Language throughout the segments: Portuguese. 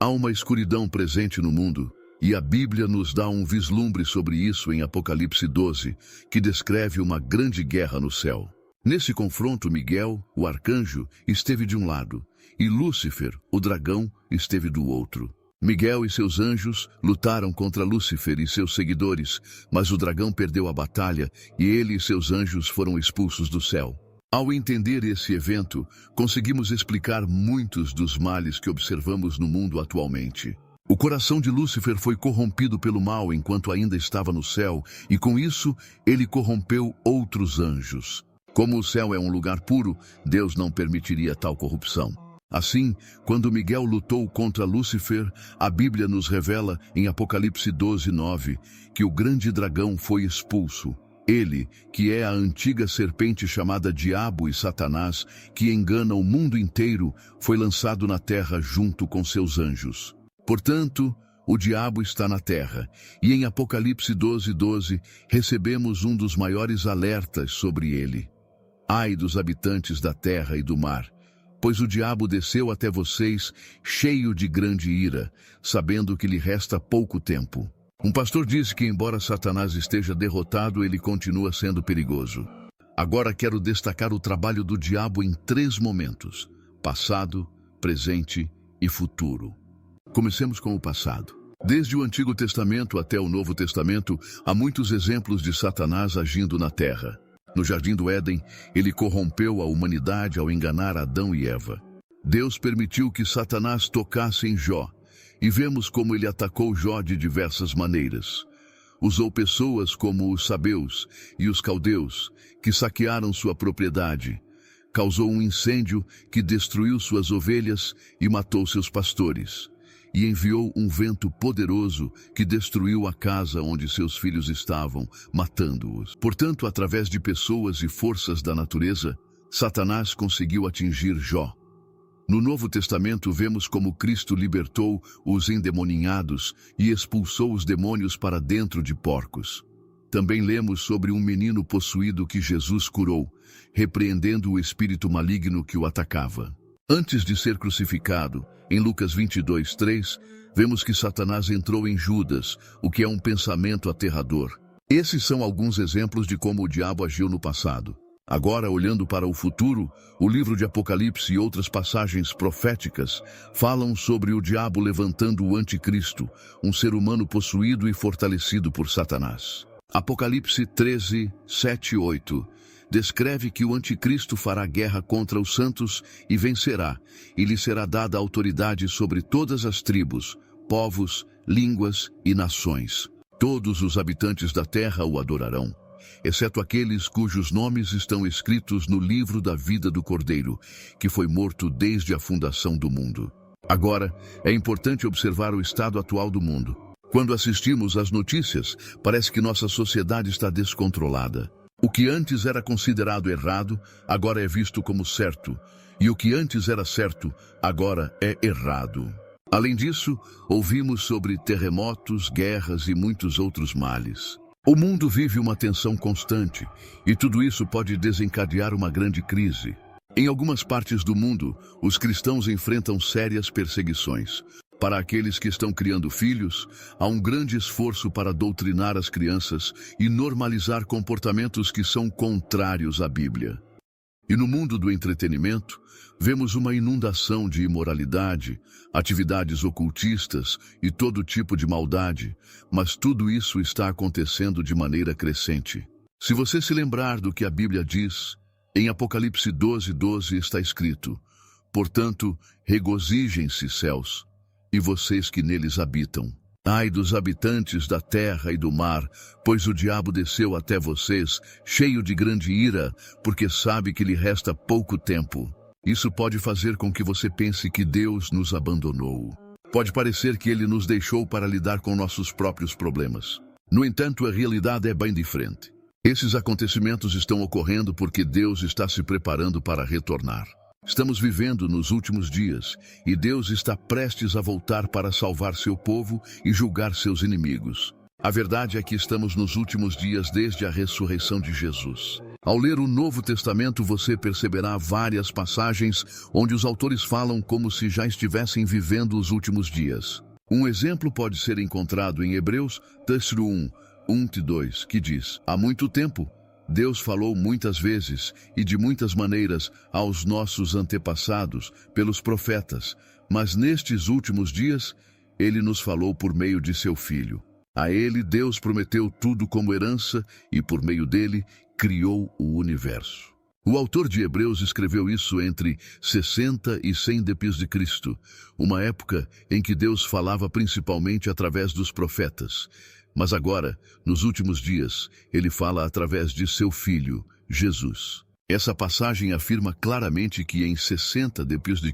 Há uma escuridão presente no mundo, e a Bíblia nos dá um vislumbre sobre isso em Apocalipse 12, que descreve uma grande guerra no céu. Nesse confronto, Miguel, o arcanjo, esteve de um lado, e Lúcifer, o dragão, esteve do outro. Miguel e seus anjos lutaram contra Lúcifer e seus seguidores, mas o dragão perdeu a batalha e ele e seus anjos foram expulsos do céu. Ao entender esse evento, conseguimos explicar muitos dos males que observamos no mundo atualmente. O coração de Lúcifer foi corrompido pelo mal enquanto ainda estava no céu, e com isso ele corrompeu outros anjos. Como o céu é um lugar puro, Deus não permitiria tal corrupção. Assim, quando Miguel lutou contra Lúcifer, a Bíblia nos revela em Apocalipse 12:9 que o grande dragão foi expulso. Ele, que é a antiga serpente chamada Diabo e Satanás, que engana o mundo inteiro, foi lançado na terra junto com seus anjos. Portanto, o diabo está na terra, e em Apocalipse 12:12 recebemos um dos maiores alertas sobre ele. Ai dos habitantes da terra e do mar, pois o diabo desceu até vocês cheio de grande ira, sabendo que lhe resta pouco tempo. Um pastor disse que embora Satanás esteja derrotado, ele continua sendo perigoso. Agora quero destacar o trabalho do diabo em 3 momentos: passado, presente e futuro. Comecemos com o passado. Desde o Antigo Testamento até o Novo Testamento, há muitos exemplos de Satanás agindo na terra. No Jardim do Éden, ele corrompeu a humanidade ao enganar Adão e Eva. Deus permitiu que Satanás tocasse em Jó, e vemos como ele atacou Jó de diversas maneiras. Usou pessoas como os sabeus e os caldeus, que saquearam sua propriedade. Causou um incêndio que destruiu suas ovelhas e matou seus pastores. E enviou um vento poderoso que destruiu a casa onde seus filhos estavam, matando-os. Portanto, através de pessoas e forças da natureza, Satanás conseguiu atingir Jó. No Novo Testamento vemos como Cristo libertou os endemoninhados e expulsou os demônios para dentro de porcos. Também lemos sobre um menino possuído que Jesus curou, repreendendo o espírito maligno que o atacava. Antes de ser crucificado, em Lucas 22:3, vemos que Satanás entrou em Judas, o que é um pensamento aterrador. Esses são alguns exemplos de como o diabo agiu no passado. Agora, olhando para o futuro, o livro de Apocalipse e outras passagens proféticas falam sobre o diabo levantando o anticristo, um ser humano possuído e fortalecido por Satanás. Apocalipse 13:7-8 descreve que o anticristo fará guerra contra os santos e vencerá, e lhe será dada autoridade sobre todas as tribos, povos, línguas e nações. Todos os habitantes da terra o adorarão, exceto aqueles cujos nomes estão escritos no livro da vida do Cordeiro, que foi morto desde a fundação do mundo. Agora, é importante observar o estado atual do mundo. Quando assistimos às notícias, parece que nossa sociedade está descontrolada. O que antes era considerado errado, agora é visto como certo, e o que antes era certo, agora é errado. Além disso, ouvimos sobre terremotos, guerras e muitos outros males. O mundo vive uma tensão constante, e tudo isso pode desencadear uma grande crise. Em algumas partes do mundo, os cristãos enfrentam sérias perseguições. Para aqueles que estão criando filhos, há um grande esforço para doutrinar as crianças e normalizar comportamentos que são contrários à Bíblia. E no mundo do entretenimento, vemos uma inundação de imoralidade, atividades ocultistas e todo tipo de maldade, mas tudo isso está acontecendo de maneira crescente. Se você se lembrar do que a Bíblia diz, em Apocalipse 12:12 está escrito: portanto, regozijem-se, céus, e vocês que neles habitam. Ai dos habitantes da terra e do mar, pois o diabo desceu até vocês, cheio de grande ira, porque sabe que lhe resta pouco tempo. Isso pode fazer com que você pense que Deus nos abandonou. Pode parecer que ele nos deixou para lidar com nossos próprios problemas. No entanto, a realidade é bem diferente. Esses acontecimentos estão ocorrendo porque Deus está se preparando para retornar. Estamos vivendo nos últimos dias, e Deus está prestes a voltar para salvar seu povo e julgar seus inimigos. A verdade é que estamos nos últimos dias desde a ressurreição de Jesus. Ao ler o Novo Testamento, você perceberá várias passagens onde os autores falam como se já estivessem vivendo os últimos dias. Um exemplo pode ser encontrado em Hebreus 1:1-2, que diz: Há muito tempo, Deus falou muitas vezes e de muitas maneiras aos nossos antepassados pelos profetas, mas nestes últimos dias, Ele nos falou por meio de seu Filho. A Ele Deus prometeu tudo como herança e por meio dele criou o universo. O autor de Hebreus escreveu isso entre 60 e 100 d.C., uma época em que Deus falava principalmente através dos profetas. Mas agora, nos últimos dias, ele fala através de seu Filho, Jesus. Essa passagem afirma claramente que em 60 d.C.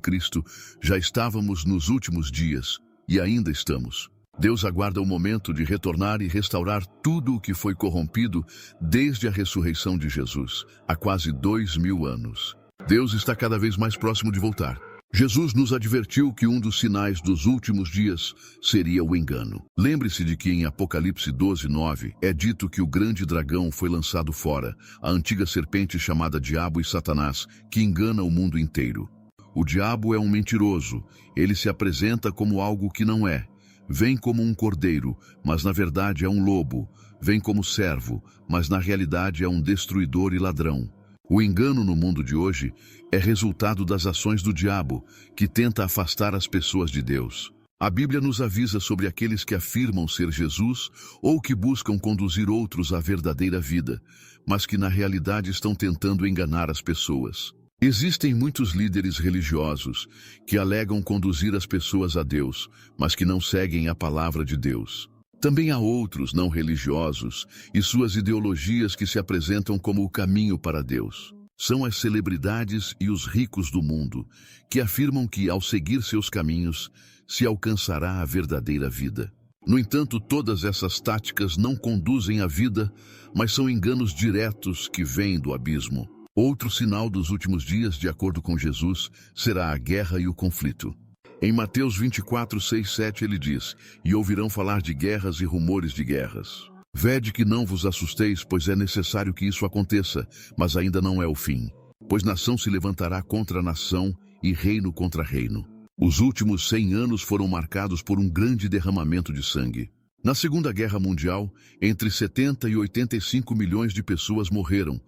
já estávamos nos últimos dias, e ainda estamos. Deus aguarda o momento de retornar e restaurar tudo o que foi corrompido desde a ressurreição de Jesus, há quase 2000 anos. Deus está cada vez mais próximo de voltar. Jesus nos advertiu que um dos sinais dos últimos dias seria o engano. Lembre-se de que em Apocalipse 12:9 é dito que o grande dragão foi lançado fora, a antiga serpente chamada Diabo e Satanás, que engana o mundo inteiro. O diabo é um mentiroso, ele se apresenta como algo que não é. Vem como um cordeiro, mas na verdade é um lobo. Vem como servo, mas na realidade é um destruidor e ladrão. O engano no mundo de hoje é resultado das ações do diabo, que tenta afastar as pessoas de Deus. A Bíblia nos avisa sobre aqueles que afirmam ser Jesus ou que buscam conduzir outros à verdadeira vida, mas que na realidade estão tentando enganar as pessoas. Existem muitos líderes religiosos que alegam conduzir as pessoas a Deus, mas que não seguem a palavra de Deus. Também há outros não religiosos e suas ideologias que se apresentam como o caminho para Deus. São as celebridades e os ricos do mundo que afirmam que, ao seguir seus caminhos, se alcançará a verdadeira vida. No entanto, todas essas táticas não conduzem à vida, mas são enganos diretos que vêm do abismo. Outro sinal dos últimos dias, de acordo com Jesus, será a guerra e o conflito. Em Mateus 24:6-7 ele diz: E ouvirão falar de guerras e rumores de guerras. Vede que não vos assusteis, pois é necessário que isso aconteça, mas ainda não é o fim. Pois nação se levantará contra nação e reino contra reino. Os últimos 100 anos foram marcados por um grande derramamento de sangue. Na Segunda Guerra Mundial, entre 70 e 85 milhões de pessoas morreram,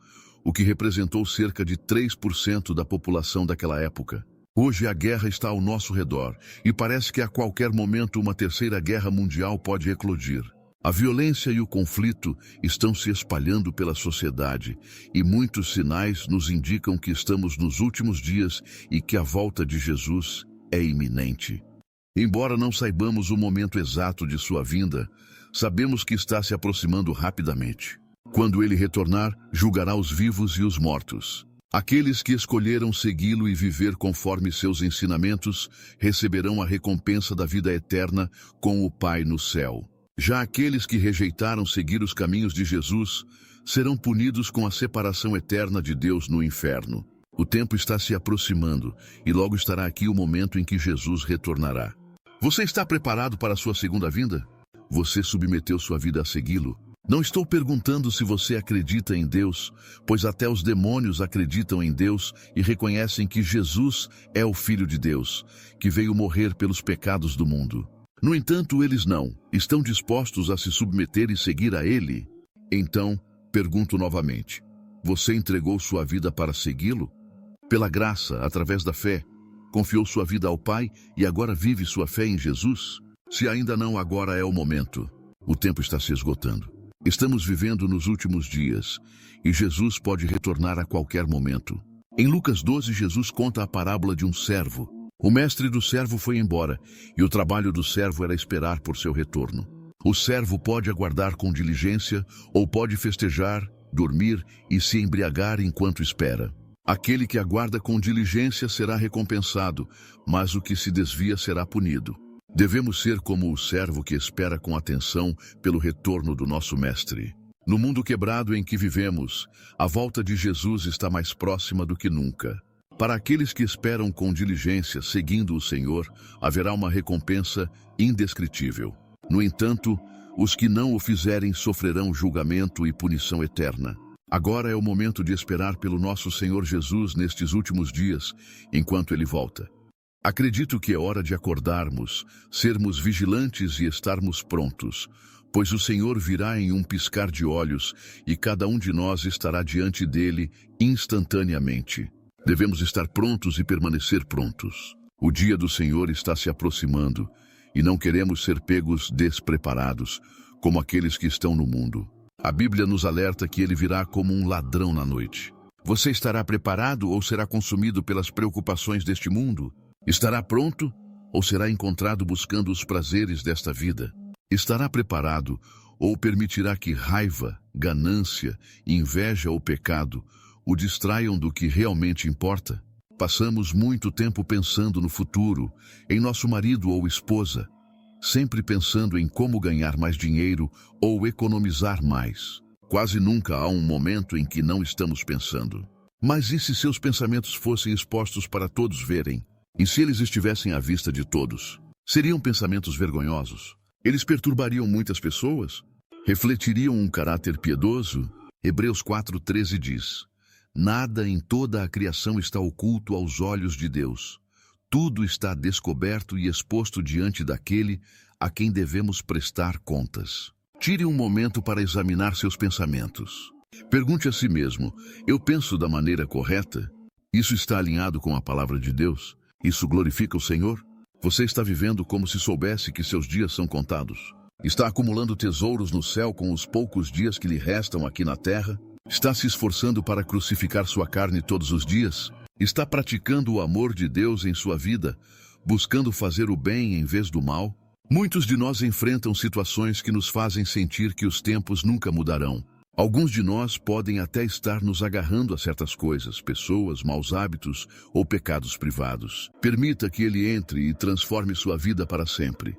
o que representou cerca de 3% da população daquela época. Hoje a guerra está ao nosso redor e parece que a qualquer momento uma terceira guerra mundial pode eclodir. A violência e o conflito estão se espalhando pela sociedade e muitos sinais nos indicam que estamos nos últimos dias e que a volta de Jesus é iminente. Embora não saibamos o momento exato de sua vinda, sabemos que está se aproximando rapidamente. Quando ele retornar, julgará os vivos e os mortos. Aqueles que escolheram segui-lo e viver conforme seus ensinamentos receberão a recompensa da vida eterna com o Pai no céu. Já aqueles que rejeitaram seguir os caminhos de Jesus serão punidos com a separação eterna de Deus no inferno. O tempo está se aproximando e logo estará aqui o momento em que Jesus retornará. Você está preparado para a sua segunda vinda? Você submeteu sua vida a segui-lo? Não estou perguntando se você acredita em Deus, pois até os demônios acreditam em Deus e reconhecem que Jesus é o Filho de Deus, que veio morrer pelos pecados do mundo. No entanto, eles não estão dispostos a se submeter e seguir a Ele. Então, pergunto novamente, você entregou sua vida para segui-lo? Pela graça, através da fé, confiou sua vida ao Pai e agora vive sua fé em Jesus? Se ainda não, agora é o momento. O tempo está se esgotando. Estamos vivendo nos últimos dias e Jesus pode retornar a qualquer momento. Em Lucas 12, Jesus conta a parábola de um servo. O mestre do servo foi embora e o trabalho do servo era esperar por seu retorno. O servo pode aguardar com diligência ou pode festejar, dormir e se embriagar enquanto espera. Aquele que aguarda com diligência será recompensado, mas o que se desvia será punido. Devemos ser como o servo que espera com atenção pelo retorno do nosso mestre. No mundo quebrado em que vivemos, a volta de Jesus está mais próxima do que nunca. Para aqueles que esperam com diligência, seguindo o Senhor, haverá uma recompensa indescritível. No entanto, os que não o fizerem sofrerão julgamento e punição eterna. Agora é o momento de esperar pelo nosso Senhor Jesus nestes últimos dias, enquanto Ele volta. Acredito que é hora de acordarmos, sermos vigilantes e estarmos prontos, pois o Senhor virá em um piscar de olhos e cada um de nós estará diante dele instantaneamente. Devemos estar prontos e permanecer prontos. O dia do Senhor está se aproximando e não queremos ser pegos despreparados, como aqueles que estão no mundo. A Bíblia nos alerta que ele virá como um ladrão na noite. Você estará preparado ou será consumido pelas preocupações deste mundo? Estará pronto ou será encontrado buscando os prazeres desta vida? Estará preparado ou permitirá que raiva, ganância, inveja ou pecado o distraiam do que realmente importa? Passamos muito tempo pensando no futuro, em nosso marido ou esposa, sempre pensando em como ganhar mais dinheiro ou economizar mais. Quase nunca há um momento em que não estamos pensando. Mas e se seus pensamentos fossem expostos para todos verem? E se eles estivessem à vista de todos? Seriam pensamentos vergonhosos? Eles perturbariam muitas pessoas? Refletiriam um caráter piedoso? Hebreus 4:13 diz: nada em toda a criação está oculto aos olhos de Deus. Tudo está descoberto e exposto diante daquele a quem devemos prestar contas. Tire um momento para examinar seus pensamentos. Pergunte a si mesmo: eu penso da maneira correta? Isso está alinhado com a palavra de Deus? Isso glorifica o Senhor? Você está vivendo como se soubesse que seus dias são contados? Está acumulando tesouros no céu com os poucos dias que lhe restam aqui na terra? Está se esforçando para crucificar sua carne todos os dias? Está praticando o amor de Deus em sua vida, buscando fazer o bem em vez do mal? Muitos de nós enfrentam situações que nos fazem sentir que os tempos nunca mudarão. Alguns de nós podem até estar nos agarrando a certas coisas, pessoas, maus hábitos ou pecados privados. Permita que Ele entre e transforme sua vida para sempre.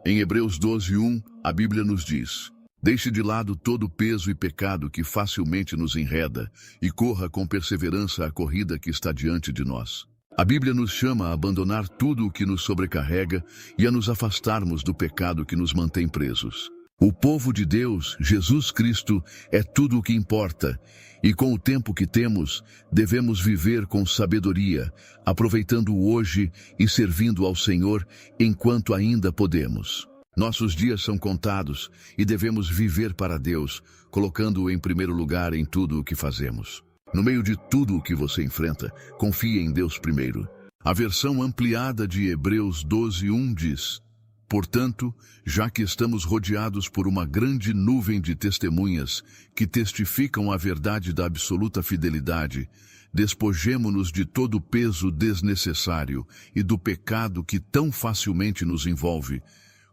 Em Hebreus 12:1, a Bíblia nos diz: deixe de lado todo o peso e pecado que facilmente nos enreda e corra com perseverança a corrida que está diante de nós. A Bíblia nos chama a abandonar tudo o que nos sobrecarrega e a nos afastarmos do pecado que nos mantém presos. O povo de Deus, Jesus Cristo, é tudo o que importa, e com o tempo que temos, devemos viver com sabedoria, aproveitando o hoje e servindo ao Senhor enquanto ainda podemos. Nossos dias são contados e devemos viver para Deus, colocando-o em primeiro lugar em tudo o que fazemos. No meio de tudo o que você enfrenta, confie em Deus primeiro. A versão ampliada de Hebreus 12:1 diz: portanto, já que estamos rodeados por uma grande nuvem de testemunhas que testificam a verdade da absoluta fidelidade, despojemo-nos de todo o peso desnecessário e do pecado que tão facilmente nos envolve.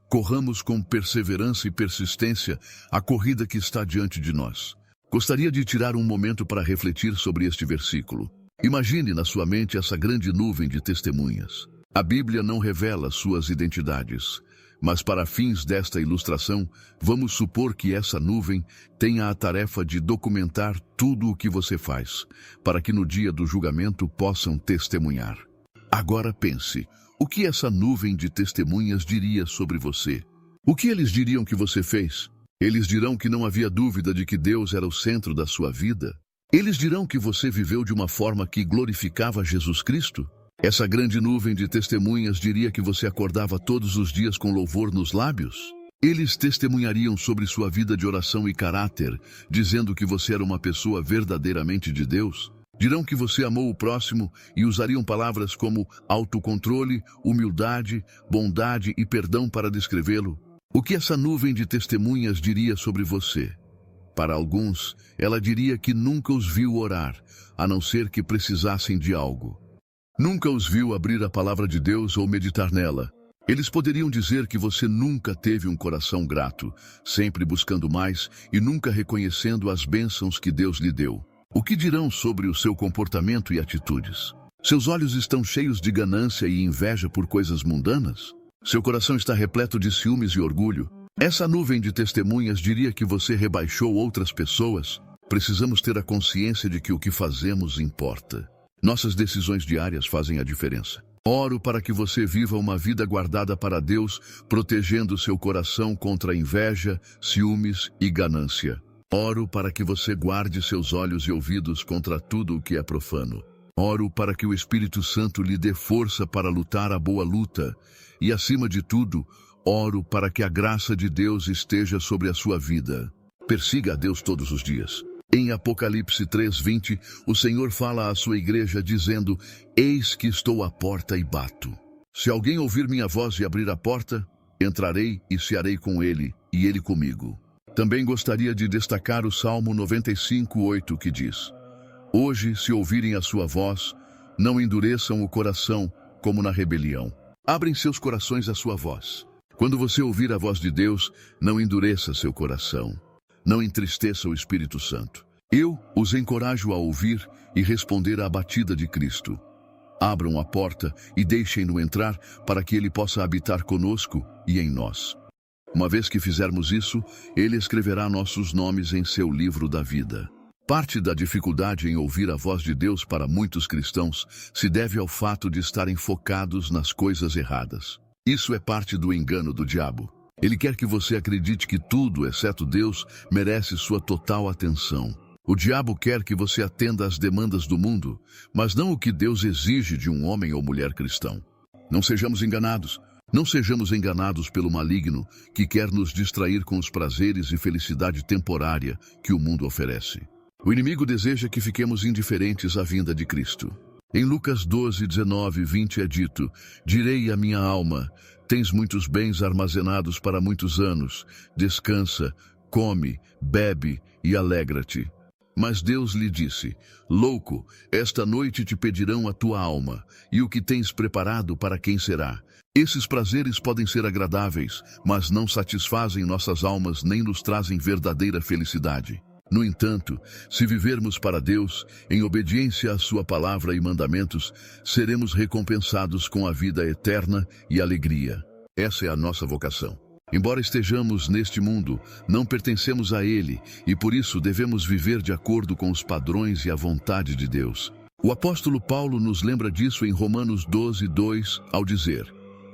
Corramos com perseverança e persistência a corrida que está diante de nós. Gostaria de tirar um momento para refletir sobre este versículo. Imagine na sua mente essa grande nuvem de testemunhas. A Bíblia não revela suas identidades, mas para fins desta ilustração, vamos supor que essa nuvem tenha a tarefa de documentar tudo o que você faz, para que no dia do julgamento possam testemunhar. Agora pense, o que essa nuvem de testemunhas diria sobre você? O que eles diriam que você fez? Eles dirão que não havia dúvida de que Deus era o centro da sua vida? Eles dirão que você viveu de uma forma que glorificava Jesus Cristo? Essa grande nuvem de testemunhas diria que você acordava todos os dias com louvor nos lábios? Eles testemunhariam sobre sua vida de oração e caráter, dizendo que você era uma pessoa verdadeiramente de Deus? Dirão que você amou o próximo e usariam palavras como autocontrole, humildade, bondade e perdão para descrevê-lo? O que essa nuvem de testemunhas diria sobre você? Para alguns, ela diria que nunca os viu orar, a não ser que precisassem de algo. Nunca os viu abrir a palavra de Deus ou meditar nela. Eles poderiam dizer que você nunca teve um coração grato, sempre buscando mais e nunca reconhecendo as bênçãos que Deus lhe deu. O que dirão sobre o seu comportamento e atitudes? Seus olhos estão cheios de ganância e inveja por coisas mundanas? Seu coração está repleto de ciúmes e orgulho? Essa nuvem de testemunhas diria que você rebaixou outras pessoas? Precisamos ter a consciência de que o que fazemos importa. Nossas decisões diárias fazem a diferença. Oro para que você viva uma vida guardada para Deus, protegendo seu coração contra a inveja, ciúmes e ganância. Oro para que você guarde seus olhos e ouvidos contra tudo o que é profano. Oro para que o Espírito Santo lhe dê força para lutar a boa luta. E, acima de tudo, oro para que a graça de Deus esteja sobre a sua vida. Persiga a Deus todos os dias. Em Apocalipse 3:20, o Senhor fala à sua igreja dizendo: Eis que estou à porta e bato. Se alguém ouvir minha voz e abrir a porta, entrarei e cearei com ele, e ele comigo. Também gostaria de destacar o Salmo 95:8, que diz: Hoje, se ouvirem a sua voz, não endureçam o coração como na rebelião. Abrem seus corações à sua voz. Quando você ouvir a voz de Deus, não endureça seu coração. Não entristeça o Espírito Santo. Eu os encorajo a ouvir e responder à batida de Cristo. Abram a porta e deixem-no entrar para que ele possa habitar conosco e em nós. Uma vez que fizermos isso, ele escreverá nossos nomes em seu livro da vida. Parte da dificuldade em ouvir a voz de Deus para muitos cristãos se deve ao fato de estarem focados nas coisas erradas. Isso é parte do engano do diabo. Ele quer que você acredite que tudo, exceto Deus, merece sua total atenção. O diabo quer que você atenda às demandas do mundo, mas não o que Deus exige de um homem ou mulher cristão. Não sejamos enganados. Não sejamos enganados pelo maligno que quer nos distrair com os prazeres e felicidade temporária que o mundo oferece. O inimigo deseja que fiquemos indiferentes à vinda de Cristo. Em Lucas 12:19-20 é dito: Direi à minha alma, tens muitos bens armazenados para muitos anos, descansa, come, bebe e alegra-te. Mas Deus lhe disse: Louco, esta noite te pedirão a tua alma, e o que tens preparado para quem será? Esses prazeres podem ser agradáveis, mas não satisfazem nossas almas nem nos trazem verdadeira felicidade. No entanto, se vivermos para Deus, em obediência à sua palavra e mandamentos, seremos recompensados com a vida eterna e alegria. Essa é a nossa vocação. Embora estejamos neste mundo, não pertencemos a ele e por isso devemos viver de acordo com os padrões e a vontade de Deus. O apóstolo Paulo nos lembra disso em Romanos 12:2, ao dizer: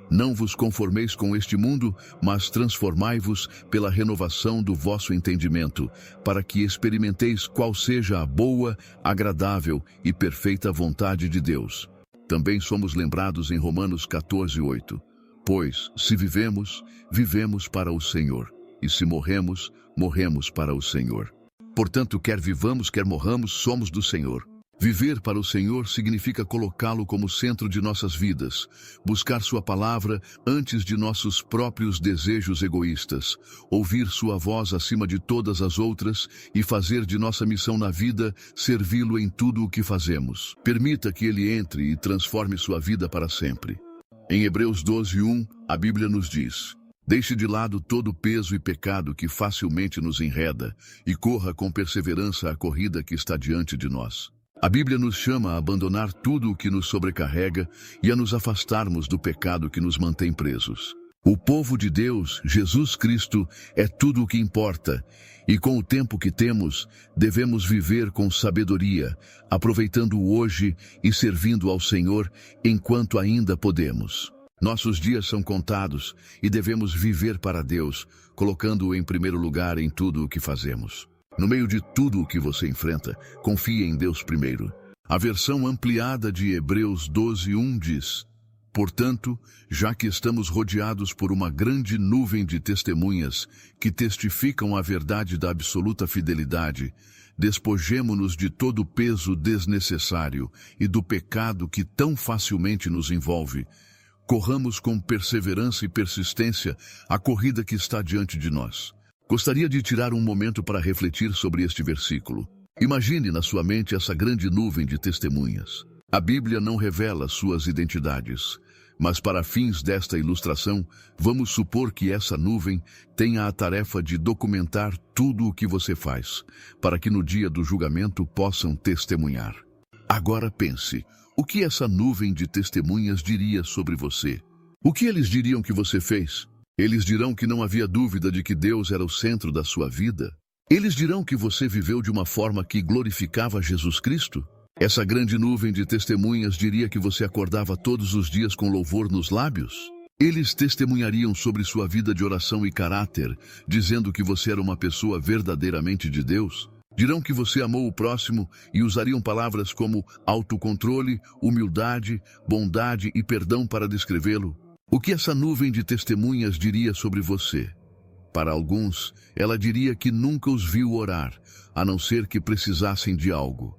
Não vos conformeis com este mundo, mas transformai-vos pela renovação do vosso entendimento, para que experimenteis qual seja a boa, agradável e perfeita vontade de Deus. Também somos lembrados em Romanos 14:8. Pois, se vivemos, vivemos para o Senhor, e se morremos, morremos para o Senhor. Portanto, quer vivamos, quer morramos, somos do Senhor. Viver para o Senhor significa colocá-lo como centro de nossas vidas, buscar sua palavra antes de nossos próprios desejos egoístas, ouvir sua voz acima de todas as outras e fazer de nossa missão na vida servi-lo em tudo o que fazemos. Permita que ele entre e transforme sua vida para sempre. Em Hebreus 12:1, a Bíblia nos diz: Deixe de lado todo o peso e pecado que facilmente nos enreda e corra com perseverança a corrida que está diante de nós. A Bíblia nos chama a abandonar tudo o que nos sobrecarrega e a nos afastarmos do pecado que nos mantém presos. O povo de Deus, Jesus Cristo, é tudo o que importa, e com o tempo que temos, devemos viver com sabedoria, aproveitando o hoje e servindo ao Senhor enquanto ainda podemos. Nossos dias são contados e devemos viver para Deus, colocando-o em primeiro lugar em tudo o que fazemos. No meio de tudo o que você enfrenta, confie em Deus primeiro. A versão ampliada de Hebreus 12:1 diz: Portanto, já que estamos rodeados por uma grande nuvem de testemunhas que testificam a verdade da absoluta fidelidade, despojemo-nos de todo o peso desnecessário e do pecado que tão facilmente nos envolve. Corramos com perseverança e persistência a corrida que está diante de nós. Gostaria de tirar um momento para refletir sobre este versículo. Imagine na sua mente essa grande nuvem de testemunhas. A Bíblia não revela suas identidades, mas para fins desta ilustração, vamos supor que essa nuvem tenha a tarefa de documentar tudo o que você faz, para que no dia do julgamento possam testemunhar. Agora pense, o que essa nuvem de testemunhas diria sobre você? O que eles diriam que você fez? Eles dirão que não havia dúvida de que Deus era o centro da sua vida? Eles dirão que você viveu de uma forma que glorificava Jesus Cristo? Essa grande nuvem de testemunhas diria que você acordava todos os dias com louvor nos lábios? Eles testemunhariam sobre sua vida de oração e caráter, dizendo que você era uma pessoa verdadeiramente de Deus. Dirão que você amou o próximo e usariam palavras como autocontrole, humildade, bondade e perdão para descrevê-lo. O que essa nuvem de testemunhas diria sobre você? Para alguns, ela diria que nunca os viu orar, a não ser que precisassem de algo.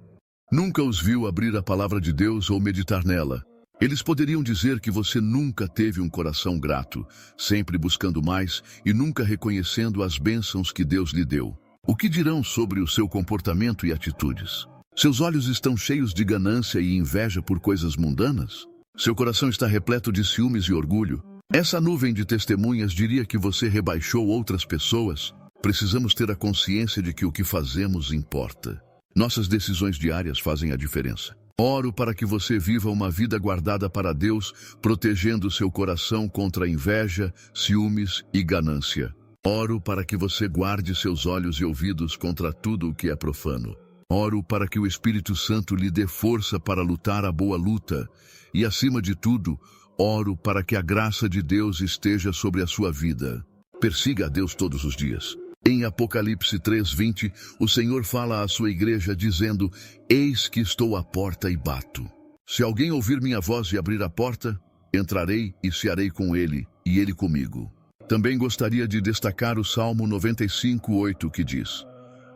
Nunca os viu abrir a palavra de Deus ou meditar nela. Eles poderiam dizer que você nunca teve um coração grato, sempre buscando mais e nunca reconhecendo as bênçãos que Deus lhe deu. O que dirão sobre o seu comportamento e atitudes? Seus olhos estão cheios de ganância e inveja por coisas mundanas? Seu coração está repleto de ciúmes e orgulho? Essa nuvem de testemunhas diria que você rebaixou outras pessoas? Precisamos ter a consciência de que o que fazemos importa. Nossas decisões diárias fazem a diferença. Oro para que você viva uma vida guardada para Deus, protegendo seu coração contra inveja, ciúmes e ganância. Oro para que você guarde seus olhos e ouvidos contra tudo o que é profano. Oro para que o Espírito Santo lhe dê força para lutar a boa luta. E, acima de tudo, oro para que a graça de Deus esteja sobre a sua vida. Persiga a Deus todos os dias. Em Apocalipse 3:20, o Senhor fala à sua igreja dizendo: Eis que estou à porta e bato. Se alguém ouvir minha voz e abrir a porta, entrarei e cearei com ele, e ele comigo. Também gostaria de destacar o Salmo 95:8, que diz: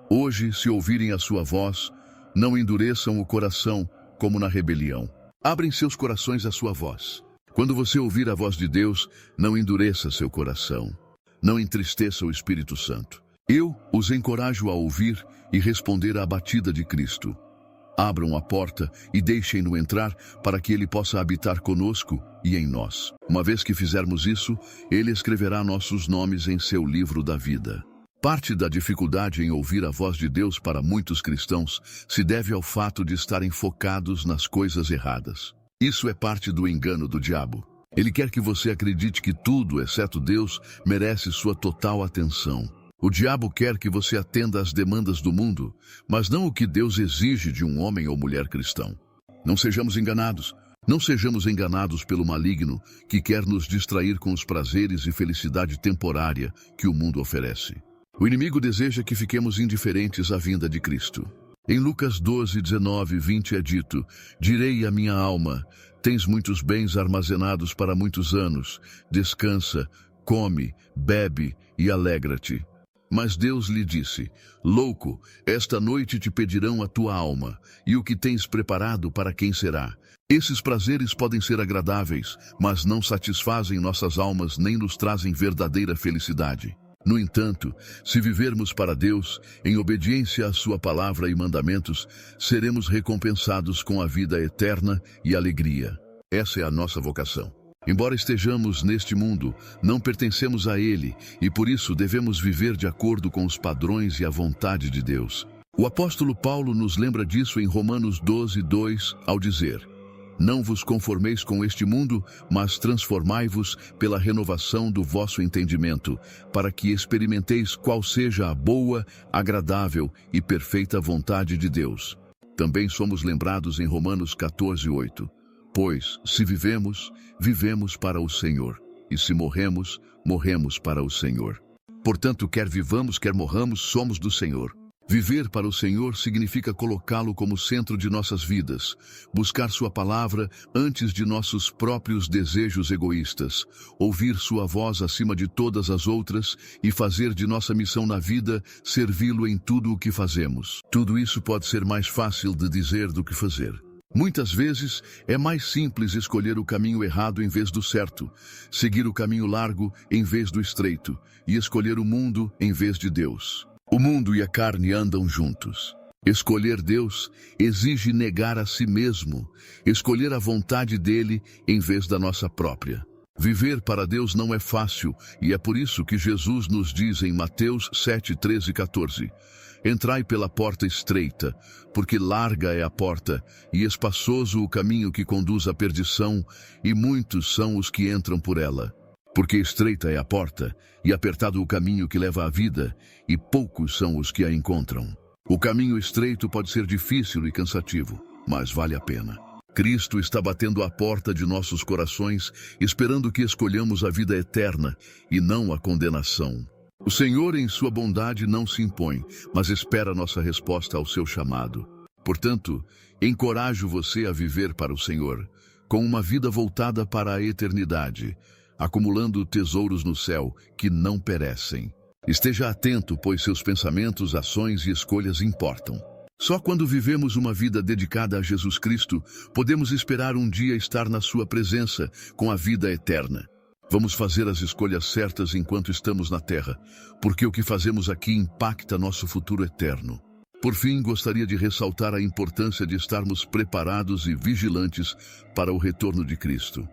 Hoje, se ouvirem a sua voz, não endureçam o coração como na rebelião. Abrem seus corações à sua voz. Quando você ouvir a voz de Deus, não endureça seu coração. Não entristeça o Espírito Santo. Eu os encorajo a ouvir e responder à batida de Cristo. Abram a porta e deixem-no entrar para que ele possa habitar conosco e em nós. Uma vez que fizermos isso, ele escreverá nossos nomes em seu livro da vida. Parte da dificuldade em ouvir a voz de Deus para muitos cristãos se deve ao fato de estarem focados nas coisas erradas. Isso é parte do engano do diabo. Ele quer que você acredite que tudo, exceto Deus, merece sua total atenção. O diabo quer que você atenda às demandas do mundo, mas não o que Deus exige de um homem ou mulher cristão. Não sejamos enganados. Não sejamos enganados pelo maligno que quer nos distrair com os prazeres e felicidade temporária que o mundo oferece. O inimigo deseja que fiquemos indiferentes à vinda de Cristo. Em Lucas 12:19-20 é dito: Direi à minha alma, tens muitos bens armazenados para muitos anos, descansa, come, bebe e alegra-te. Mas Deus lhe disse: Louco, esta noite te pedirão a tua alma, e o que tens preparado para quem será? Esses prazeres podem ser agradáveis, mas não satisfazem nossas almas nem nos trazem verdadeira felicidade. No entanto, se vivermos para Deus, em obediência à sua palavra e mandamentos, seremos recompensados com a vida eterna e alegria. Essa é a nossa vocação. Embora estejamos neste mundo, não pertencemos a ele e por isso devemos viver de acordo com os padrões e a vontade de Deus. O apóstolo Paulo nos lembra disso em Romanos 12:2, ao dizer: Não vos conformeis com este mundo, mas transformai-vos pela renovação do vosso entendimento, para que experimenteis qual seja a boa, agradável e perfeita vontade de Deus. Também somos lembrados em Romanos 14:8. Pois, se vivemos, vivemos para o Senhor, e se morremos, morremos para o Senhor. Portanto, quer vivamos, quer morramos, somos do Senhor. Viver para o Senhor significa colocá-lo como centro de nossas vidas, buscar sua palavra antes de nossos próprios desejos egoístas, ouvir sua voz acima de todas as outras e fazer de nossa missão na vida servi-lo em tudo o que fazemos. Tudo isso pode ser mais fácil de dizer do que fazer. Muitas vezes é mais simples escolher o caminho errado em vez do certo, seguir o caminho largo em vez do estreito e escolher o mundo em vez de Deus. O mundo e a carne andam juntos. Escolher Deus exige negar a si mesmo, escolher a vontade dele em vez da nossa própria. Viver para Deus não é fácil e é por isso que Jesus nos diz em Mateus 7:13-14: Entrai pela porta estreita, porque larga é a porta e espaçoso o caminho que conduz à perdição, e muitos são os que entram por ela. Porque estreita é a porta, e apertado o caminho que leva à vida, e poucos são os que a encontram. O caminho estreito pode ser difícil e cansativo, mas vale a pena. Cristo está batendo à porta de nossos corações, esperando que escolhamos a vida eterna e não a condenação. O Senhor, em sua bondade, não se impõe, mas espera nossa resposta ao seu chamado. Portanto, encorajo você a viver para o Senhor, com uma vida voltada para a eternidade, acumulando tesouros no céu que não perecem. Esteja atento, pois seus pensamentos, ações e escolhas importam. Só quando vivemos uma vida dedicada a Jesus Cristo, podemos esperar um dia estar na sua presença com a vida eterna. Vamos fazer as escolhas certas enquanto estamos na terra, porque o que fazemos aqui impacta nosso futuro eterno. Por fim, gostaria de ressaltar a importância de estarmos preparados e vigilantes para o retorno de Cristo.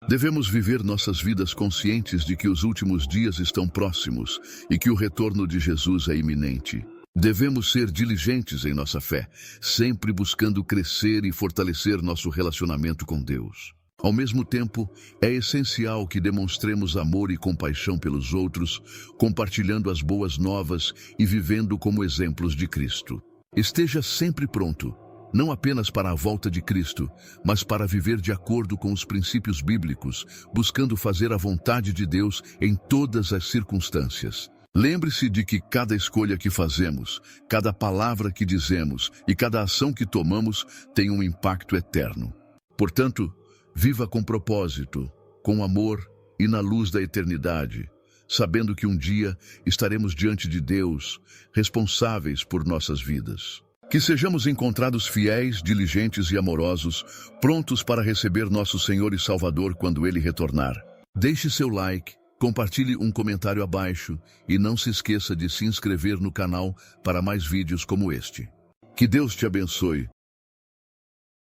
Devemos viver nossas vidas conscientes de que os últimos dias estão próximos e que o retorno de Jesus é iminente. Devemos ser diligentes em nossa fé, sempre buscando crescer e fortalecer nosso relacionamento com Deus. Ao mesmo tempo, é essencial que demonstremos amor e compaixão pelos outros, compartilhando as boas novas e vivendo como exemplos de Cristo. Esteja sempre pronto, não apenas para a volta de Cristo, mas para viver de acordo com os princípios bíblicos, buscando fazer a vontade de Deus em todas as circunstâncias. Lembre-se de que cada escolha que fazemos, cada palavra que dizemos e cada ação que tomamos tem um impacto eterno. Portanto, viva com propósito, com amor e na luz da eternidade, sabendo que um dia estaremos diante de Deus, responsáveis por nossas vidas. Que sejamos encontrados fiéis, diligentes e amorosos, prontos para receber nosso Senhor e Salvador quando Ele retornar. Deixe seu like, compartilhe um comentário abaixo e não se esqueça de se inscrever no canal para mais vídeos como este. Que Deus te abençoe